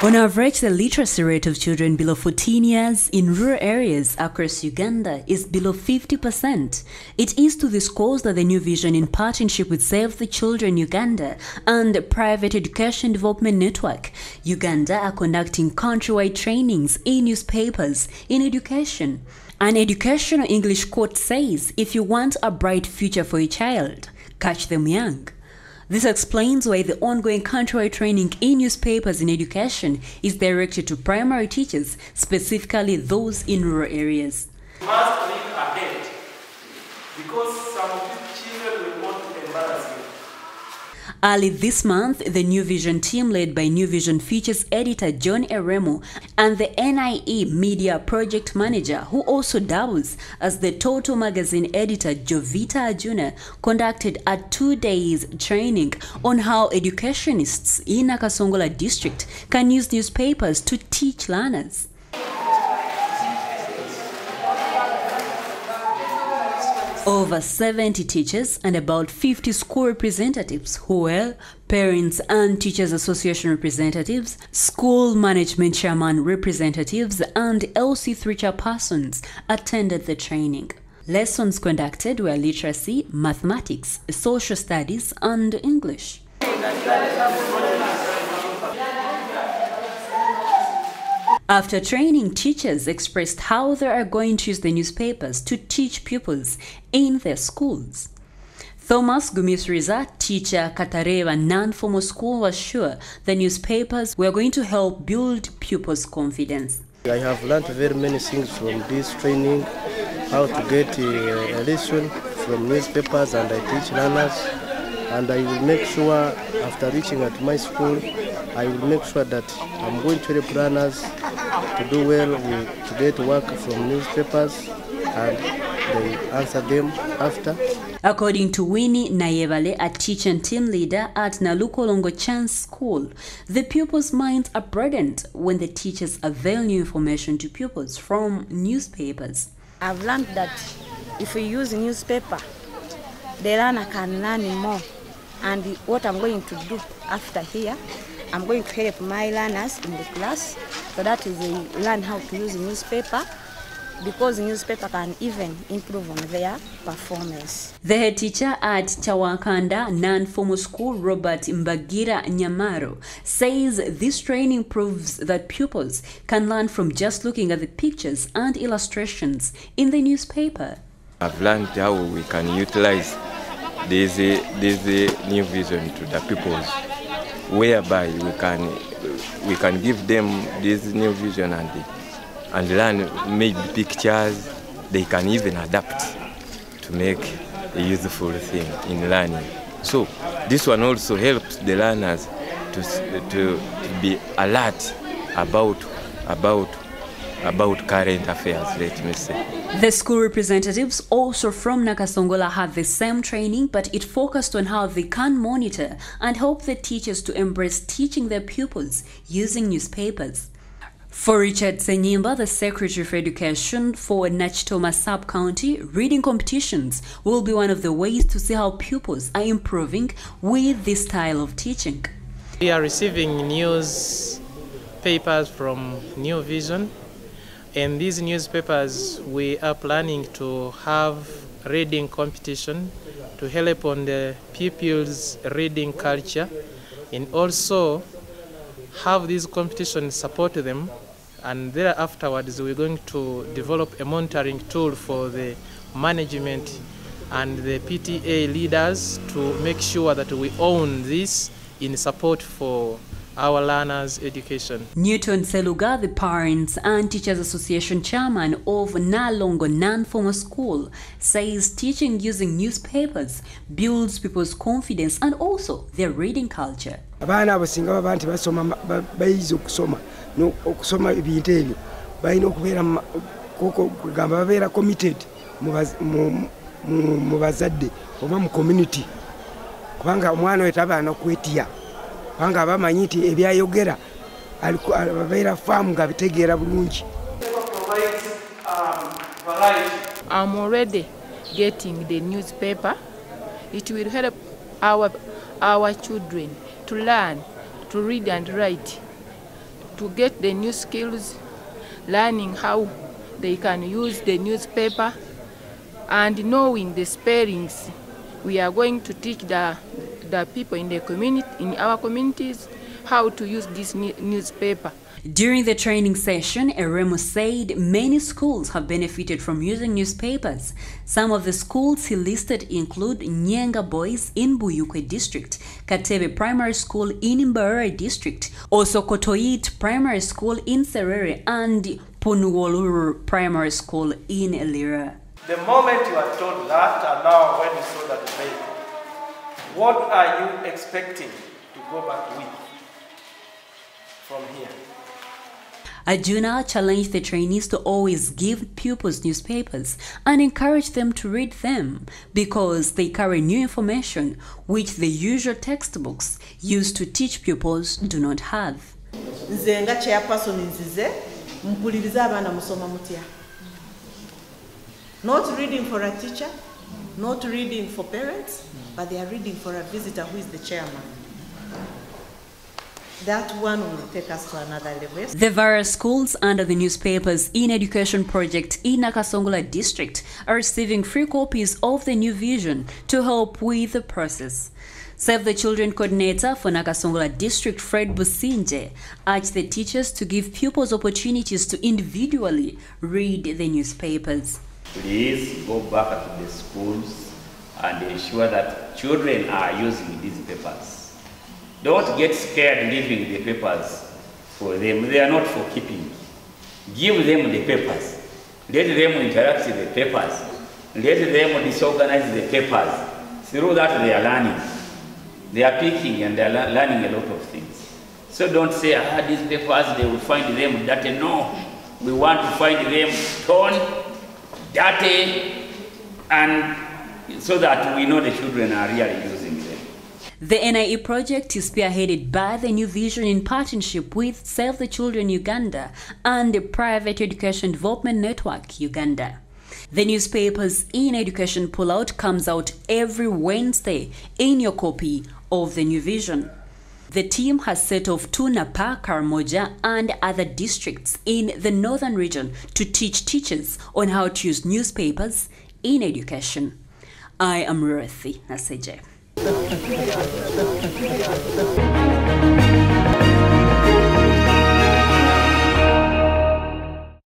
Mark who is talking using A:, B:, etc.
A: On average, the literacy rate of children below 14 years in rural areas across Uganda is below 50%. It is to this cause that the New Vision, in partnership with Save the Children Uganda and Private Education Development Network Uganda, are conducting countrywide trainings in newspapers in education. An educational English quote says, "If you want a bright future for your child, catch them young." This explains why the ongoing countrywide training in newspapers in education is directed to primary teachers, specifically those in rural areas.
B: We must think ahead, because some of these children will want to embarrass you.
A: Early this month, the New Vision team, led by New Vision Features editor John Eremo and the NIE Media Project Manager, who also doubles as the Total Magazine editor Jovita Ajuna, conducted a 2-day training on how educationists in Nakasongola district can use newspapers to teach learners. Over 70 teachers and about 50 school representatives, who were Parents and Teachers Association representatives, school management chairman representatives, and LC3 chairpersons, attended the training. Lessons conducted were literacy, mathematics, social studies, and English. After training, teachers expressed how they are going to use the newspapers to teach pupils in their schools. Thomas Gumisriza, teacher Katareva Non-Formal School, was sure the newspapers were going to help build pupils' confidence.
C: I have learned very many things from this training, how to get a lesson from newspapers, and I teach learners. And I will make sure, after reaching at my school, I will make sure that I'm going to help learners to do well, to get work from newspapers, and they answer them after.
A: According to Winnie Nayevale, a teacher and team leader at Nalukolongo Chance School, the pupils' minds are broadened when the teachers avail new information to pupils from newspapers.
D: I've learned that if we use newspaper, the learner can learn more. And what I'm going to do after here, I'm going to help my learners in the class so that they learn how to use newspaper, because newspaper can even improve on their performance.
A: The head teacher at Chawakanda Non-Formal School, Robert Mbagira Nyamaro, says this training proves that pupils can learn from just looking at the pictures and illustrations in the newspaper.
E: I've learned how we can utilize this New Vision to the pupils, whereby we can give them this New Vision and learn maybe pictures. They can even adapt to make a useful thing in learning. So this one also helps the learners to be alert about current affairs, let me say.
A: The school representatives also from Nakasongola had the same training, but it focused on how they can monitor and help the teachers to embrace teaching their pupils using newspapers. For Richard Senyimba, the Secretary for Education for Nachitoma Sub-County, reading competitions will be one of the ways to see how pupils are improving with this style of teaching.
F: We are receiving newspapers from New Vision. In these newspapers, we are planning to have reading competition to help on the pupils' reading culture, and also have these competitions support them. And there afterwards, we're going to develop a monitoring tool for the management and the PTA leaders to make sure that we own this in support for our learners' education. Newton
A: Seluga, the Parents and Teachers Association chairman of Nalongo Non-Formal School, says teaching using newspapers builds people's confidence and also their reading culture.
G: Abana abasinga babanti basoma bayize okusoma okusoma ebintu ebyo balina okubeera kugamba babeera committed mu bazadde oba mu community, kubanga omwana oyo tabaana okwetiya, kubanga abamanyi nti ebyayogera ababeera faamu nga bitegeera bulungi.
H: I'm already getting the newspaper. It will help our children to learn to read and write to get the new skills, learning how they can use the newspaper, and knowing the spellings. We are going to teach the people in the community, in our communities, how to use this newspaper.
A: During the training session, Eremo said many schools have benefited from using newspapers. Some of the schools he listed include Nyenga Boys in Buyukwe District, Katebe Primary School in Mbarara District, also Kotoit Primary School in Serere, and Punuwoluru Primary School in Elira.
B: The moment you are told that, and now when you saw that vehicle, what are you expecting to go back with from here?
A: Arjuna challenged the trainees to always give pupils newspapers and encourage them to read them because they carry new information which the usual textbooks used to teach pupils do not have.
I: Nze nga chairperson nzize mpuliriza abaana musoma mutya. Not reading for a teacher, not reading for parents, but they are reading for a visitor who is the chairman. That one will take us to another level.
A: The various schools under the Newspapers in Education project in Nakasongola district are receiving free copies of the New Vision to help with the process. Save the Children coordinator for Nakasongola district, Fred Businje, urged the teachers to give pupils opportunities to individually read the newspapers.
J: Please go back to the schools and ensure that children are using these papers. Don't get scared leaving the papers for them. They are not for keeping. Give them the papers. Let them interact with the papers. Let them disorganize the papers. Through that they are learning. They are picking and they are learning a lot of things. So don't say, these papers, they will find them dirty. No. We want to find them torn, dirty, and so that we know the children are really using them.
A: The NIE project is spearheaded by the New Vision in partnership with Save the Children Uganda and the Private Education Development Network Uganda. The Newspapers in Education pullout comes out every Wednesday in your copy of the New Vision. The team has set off to Napa, Karamoja and other districts in the northern region to teach teachers on how to use newspapers in education. I am Ruthi Naseje.